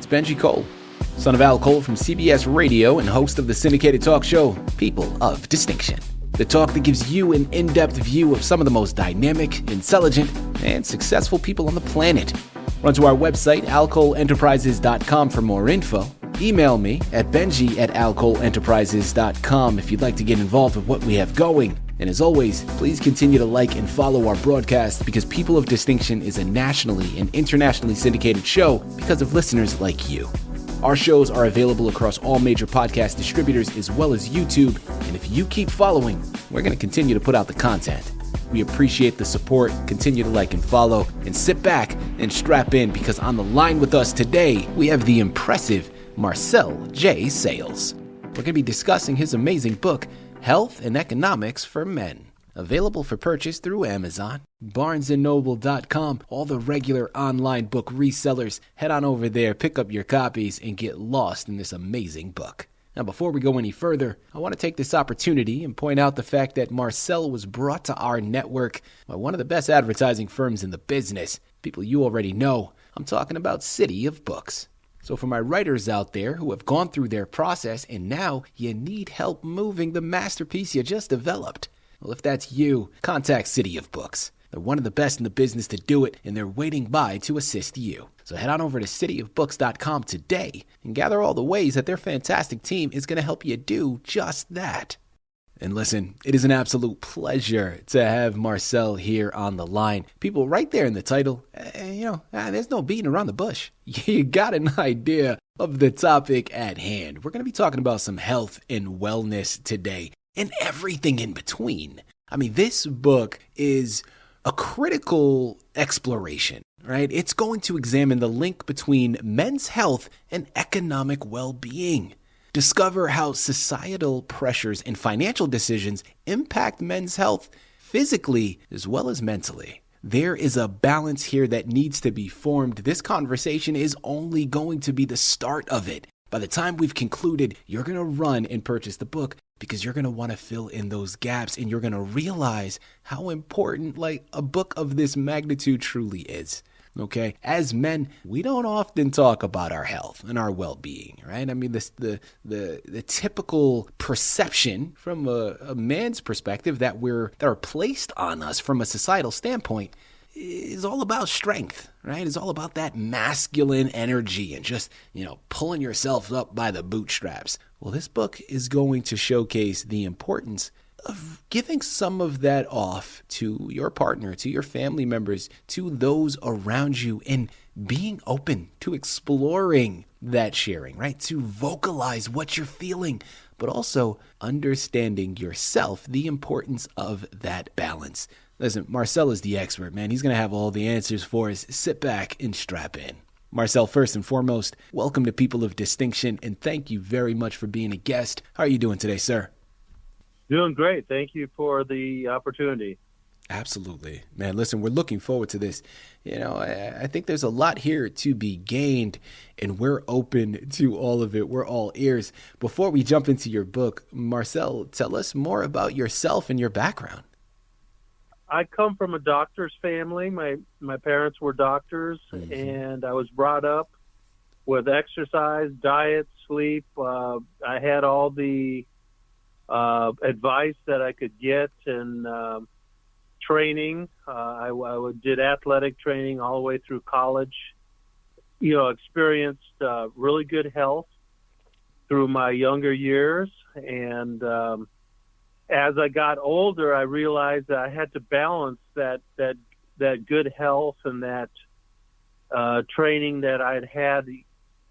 it's Benji Cole, son of Al Cole from CBS Radio and host of the syndicated talk show, People of Distinction. The talk that gives you an in-depth view of some of the most dynamic, intelligent, and successful people on the planet. Run to our website, alcoleenterprises.com for more info. Email me at benji@alcoleenterprises.com if you'd like to get involved with what we have going. And as always, please continue to like and follow our broadcast because People of Distinction is a nationally and internationally syndicated show because of listeners like you. Our shows are available across all major podcast distributors as well as YouTube. And if you keep following, we're going to continue to put out the content. We appreciate the support. Continue to like and follow and sit back and strap in because on the line with us today, we have the impressive Marcel J. Sales. We're going to be discussing his amazing book, Health and Economics for Men. Available for purchase through Amazon, BarnesandNoble.com, all the regular online book resellers. Head on over there, pick up your copies, and get lost in this amazing book. Now, before we go any further, I want to take this opportunity and point out the fact that Marcel was brought to our network by one of the best advertising firms in the business. People you already know. I'm talking about CITI of Books. So for my writers out there who have gone through their process and now you need help moving the masterpiece you just developed, well, if that's you, contact CITI of Books. They're one of the best in the business to do it, and they're waiting by to assist you. So head on over to cityofbooks.com today and gather all the ways that their fantastic team is going to help you do just that. And listen, it is an absolute pleasure to have Marcel here on the line. People, right there in the title, there's no beating around the bush. You got an idea of the topic at hand. We're going to be talking about some health and wellness today and everything in between. I mean, this book is a critical exploration, right? It's going to examine the link between men's health and economic well-being. Discover how societal pressures and financial decisions impact men's health physically as well as mentally. There is a balance here that needs to be formed. This conversation is only going to be the start of it. By the time we've concluded, you're going to run and purchase the book because you're going to want to fill in those gaps and you're going to realize how important a book of this magnitude truly is. Okay, as men, we don't often talk about our health and our well-being, right? I mean, the typical perception from a man's perspective that are placed on us from a societal standpoint is all about strength, right? It's all about that masculine energy and just, pulling yourself up by the bootstraps. Well, this book is going to showcase the importance of giving some of that off to your partner, to your family members, to those around you, and being open to exploring that sharing, right? To vocalize what you're feeling, but also understanding yourself, the importance of that balance. Listen, Marcel is the expert, man. He's going to have all the answers for us. Sit back and strap in. Marcel, first and foremost, welcome to People of Distinction, and thank you very much for being a guest. How are you doing today, sir? Doing great. Thank you for the opportunity. Absolutely. Man, listen, we're looking forward to this. I think there's a lot here to be gained, and we're open to all of it. We're all ears. Before we jump into your book, Marcel, tell us more about yourself and your background. I come from a doctor's family. My parents were doctors, and I was brought up with exercise, diet, sleep. I had all the advice that I could get and training. I did athletic training all the way through college. Experienced really good health through my younger years. And as I got older, I realized that I had to balance that good health and that training that I'd had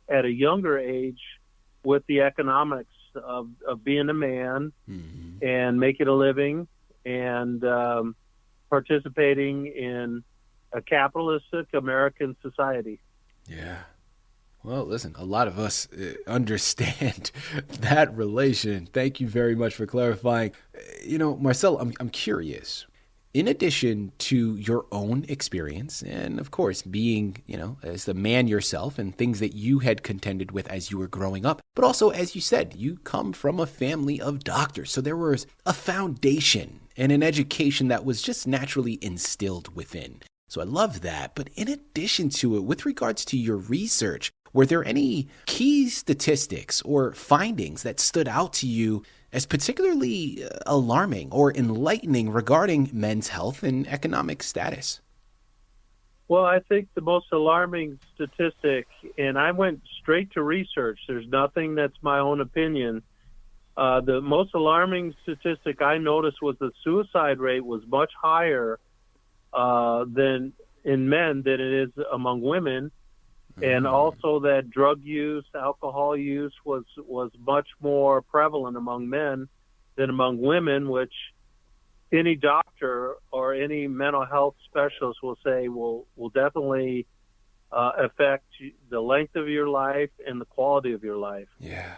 at a younger age with the economics of being a man and making a living and participating in a capitalistic American society. Yeah. Well, listen, a lot of us understand that relation. Thank you very much for clarifying. Marcel, I'm curious. In addition to your own experience and, of course, being, as the man yourself and things that you had contended with as you were growing up, but also, as you said, you come from a family of doctors. So there was a foundation and an education that was just naturally instilled within. So I love that. But in addition to it, with regards to your research, Were there any key statistics or findings that stood out to you as particularly alarming or enlightening regarding men's health and economic status? Well, I think the most alarming statistic, and I went straight to research, there's nothing that's my own opinion. The most alarming statistic I noticed was the suicide rate was much higher than in men than it is among women. And also that drug use, alcohol use was much more prevalent among men than among women, which any doctor or any mental health specialist will say will definitely affect the length of your life and the quality of your life. Yeah.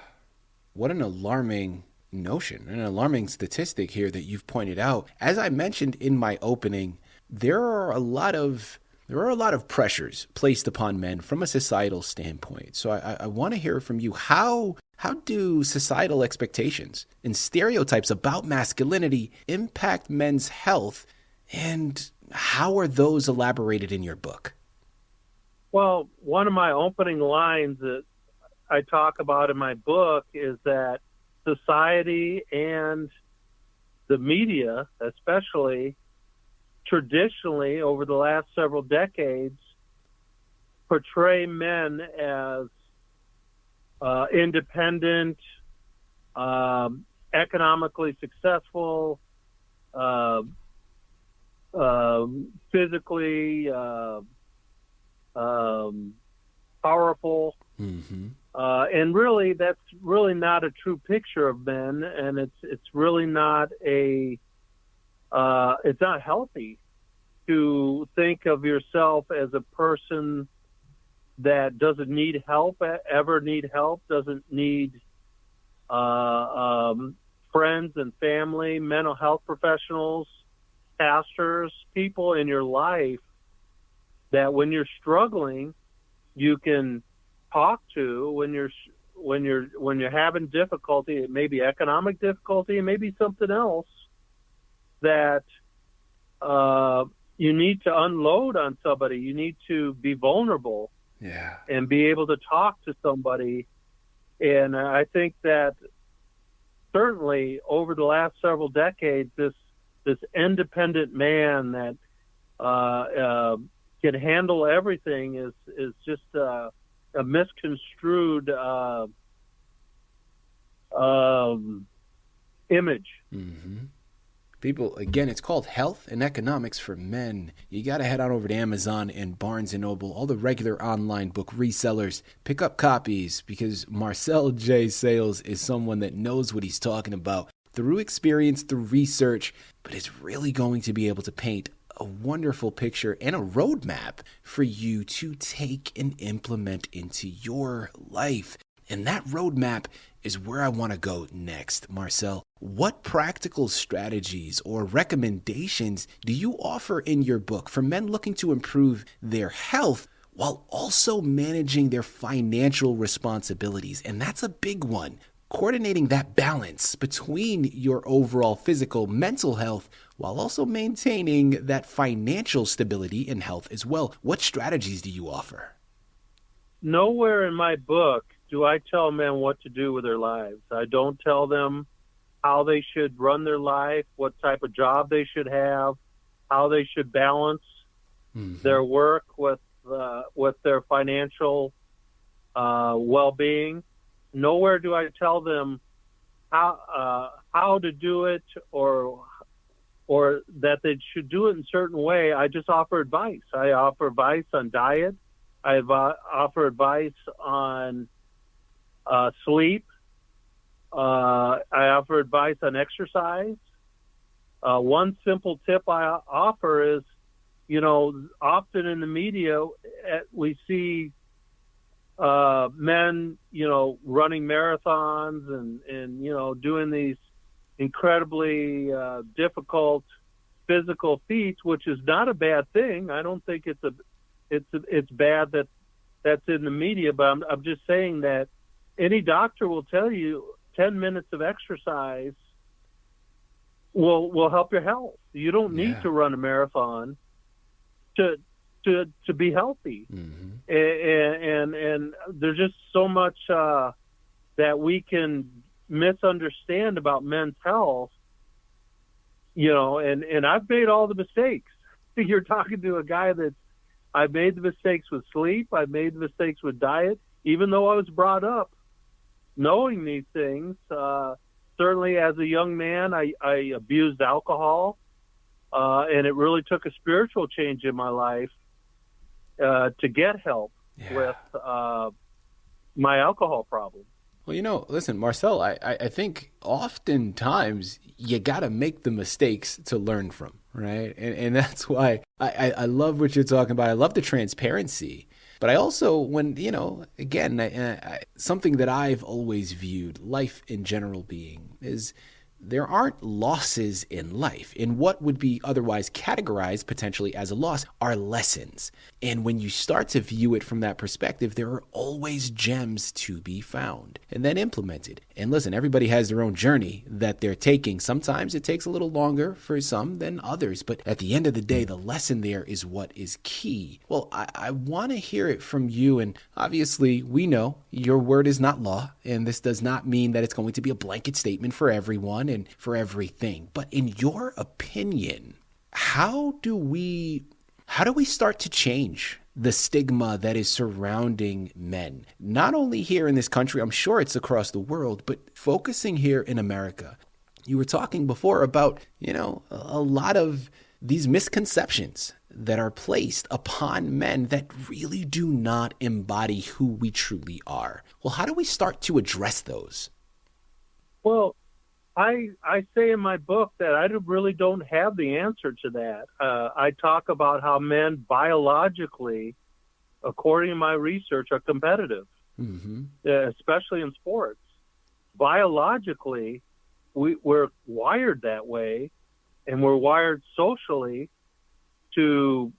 What an alarming notion, an alarming statistic here that you've pointed out. As I mentioned in my opening, there are a lot of pressures placed upon men from a societal standpoint. So I want to hear from you. How do societal expectations and stereotypes about masculinity impact men's health, and how are those elaborated in your book? Well, one of my opening lines that I talk about in my book is that society and the media, especially, traditionally over the last several decades, portray men as independent, economically successful, physically powerful. Mm-hmm. And really, that's really not a true picture of men, and it's really not it's not healthy to think of yourself as a person that doesn't need help, doesn't need friends and family, mental health professionals, pastors, people in your life that when you're struggling, you can talk to. When you're having difficulty, it may be economic difficulty, it may be something else that you need to unload on somebody. You need to be vulnerable, and be able to talk to somebody. And I think that certainly over the last several decades, this independent man that can handle everything is just a misconstrued image. Mm-hmm. People, again, it's called Health and Economics for Men. You got to head on over to Amazon and Barnes & Noble, all the regular online book resellers. Pick up copies, because Marcel J. Sales is someone that knows what he's talking about through experience, through research, but is really going to be able to paint a wonderful picture and a roadmap for you to take and implement into your life. And that roadmap is where I want to go next. Marcel, what practical strategies or recommendations do you offer in your book for men looking to improve their health while also managing their financial responsibilities? And that's a big one. Coordinating that balance between your overall physical, mental health while also maintaining that financial stability and health as well. What strategies do you offer? Nowhere in my book do I tell men what to do with their lives. I don't tell them how they should run their life, what type of job they should have, how they should balance their work with their financial well-being. Nowhere do I tell them how to do it or that they should do it in a certain way. I just offer advice. I offer advice on diet. I offer advice on sleep. I offer advice on exercise. One simple tip I offer is, often in the media we see men, running marathons and doing these incredibly difficult physical feats, which is not a bad thing. I don't think it's bad that that's in the media, but I'm just saying that any doctor will tell you 10 minutes of exercise will help your health. You don't need to run a marathon to to be healthy. And there's just so much that we can misunderstand about men's health, and I've made all the mistakes. You're talking to a guy I've made the mistakes with sleep. I've made the mistakes with diet, even though I was brought up knowing these things. Certainly as a young man, I abused alcohol, and it really took a spiritual change in my life to get help with my alcohol problem. Well, listen, Marcel, I think oftentimes you got to make the mistakes to learn from, right? And that's why I love what you're talking about. I love the transparency. But I also, something that I've always viewed life in general being is there aren't losses in life. In what would be otherwise categorized potentially as a loss are lessons. And when you start to view it from that perspective, there are always gems to be found and then implemented. And listen, everybody has their own journey that they're taking. Sometimes it takes a little longer for some than others. But at the end of the day, the lesson there is what is key. Well, I want to hear it from you. And obviously, we know your word is not law. And this does not mean that it's going to be a blanket statement for everyone and for everything. But in your opinion, how do we start to change the stigma that is surrounding men? Not only here in this country, I'm sure it's across the world, but focusing here in America. You were talking before about, a lot of these misconceptions that are placed upon men that really do not embody who we truly are. Well, how do we start to address those? Well, I say in my book that I really don't have the answer to that. I talk about how men biologically, according to my research, are competitive, especially in sports. Biologically, we're wired that way, and we're wired socially to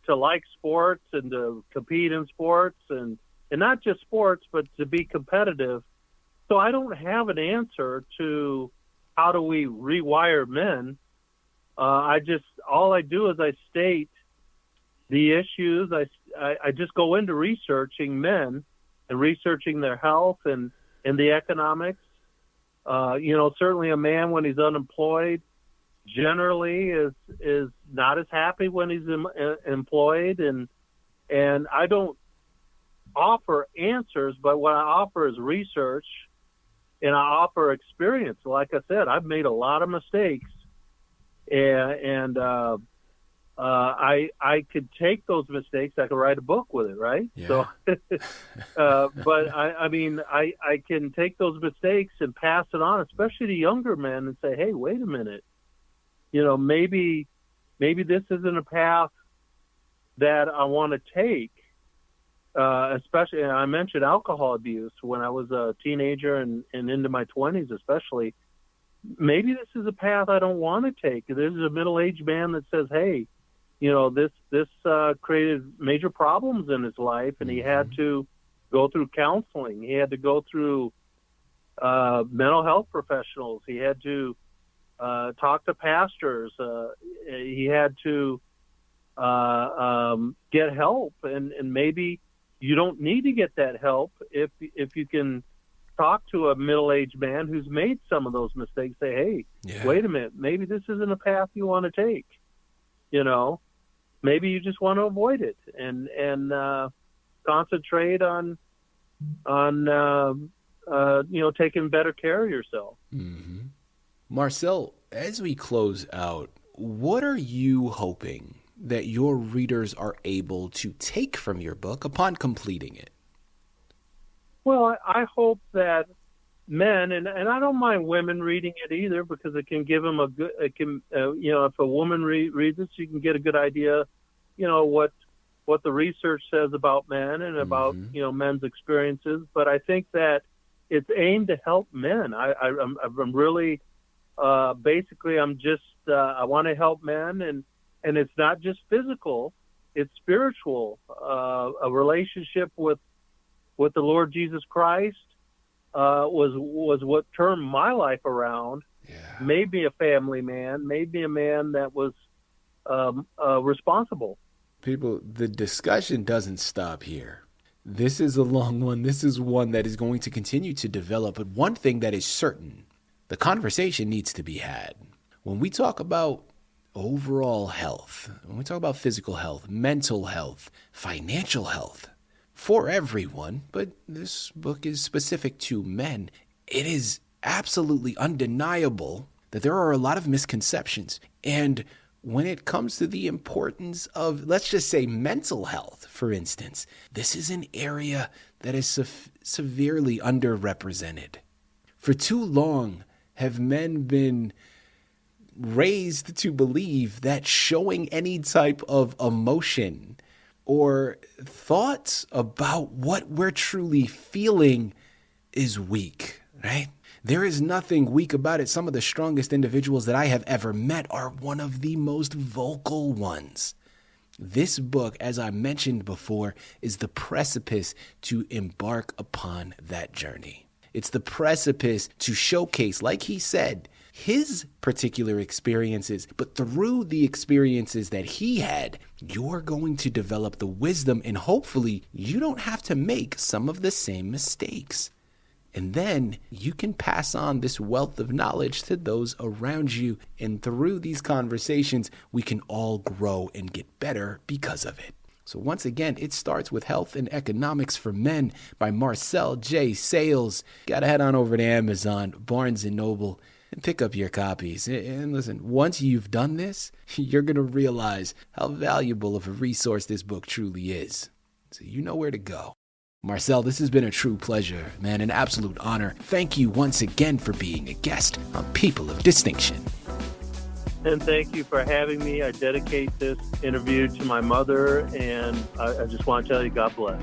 like sports and to compete in sports and not just sports, but to be competitive. So I don't have an answer to how do we rewire men. All I do is I state the issues. I just go into researching men and researching their health and the economics. Certainly a man when he's unemployed generally is not as happy when he's employed, and I don't offer answers, but what I offer is research. And I offer experience. Like I said, I've made a lot of mistakes, and I could take those mistakes. I could write a book with it, right? Yeah. So, but I can take those mistakes and pass it on, especially to younger men, and say, hey, wait a minute, maybe this isn't a path that I want to take. Especially, I mentioned alcohol abuse when I was a teenager and into my 20s especially. Maybe this is a path I don't want to take. There's a middle-aged man that says, hey, this created major problems in his life, and he had to go through counseling. He had to go through mental health professionals. He had to talk to pastors. He had to get help, and maybe you don't need to get that help if you can talk to a middle-aged man who's made some of those mistakes. Say, hey, wait a minute, maybe this isn't a path you want to take. Maybe you just want to avoid it and concentrate on taking better care of yourself. Mm-hmm. Marcel, as we close out, what are you hoping that your readers are able to take from your book upon completing it? Well, I hope that men, and I don't mind women reading it either, because it can give them if a woman reads it, she can get a good idea, what the research says about men and about, men's experiences. But I think that it's aimed to help men. I'm really, basically, I want to help men, and it's not just physical, it's spiritual. A relationship with the Lord Jesus Christ was what turned my life around. Yeah. Made me a family man, made me a man that was responsible. People, the discussion doesn't stop here. This is a long one. This is one that is going to continue to develop. But one thing that is certain, the conversation needs to be had. When we talk about overall health, when we talk about physical health, mental health, financial health, for everyone, but this book is specific to men, it is absolutely undeniable that there are a lot of misconceptions. And when it comes to the importance of, let's just say, mental health, for instance, this is an area that is severely underrepresented. For too long have men been raised to believe that showing any type of emotion or thoughts about what we're truly feeling is weak, right? There is nothing weak about it. Some of the strongest individuals that I have ever met are one of the most vocal ones. This book, as I mentioned before, is the precipice to embark upon that journey. It's the precipice to showcase, like he said, his particular experiences, but through the experiences that he had, you're going to develop the wisdom, and hopefully you don't have to make some of the same mistakes. And then you can pass on this wealth of knowledge to those around you. And through these conversations, we can all grow and get better because of it. So once again, it starts with Health and Economics for Men by Marcel J. Sales. Got to head on over to Amazon, Barnes & Noble, and pick up your copies. And listen, once you've done this, you're going to realize how valuable of a resource this book truly is. So you know where to go. Marcel, this has been a true pleasure, man, an absolute honor. Thank you once again for being a guest on People of Distinction. And thank you for having me. I dedicate this interview to my mother, and I just want to tell you, God bless.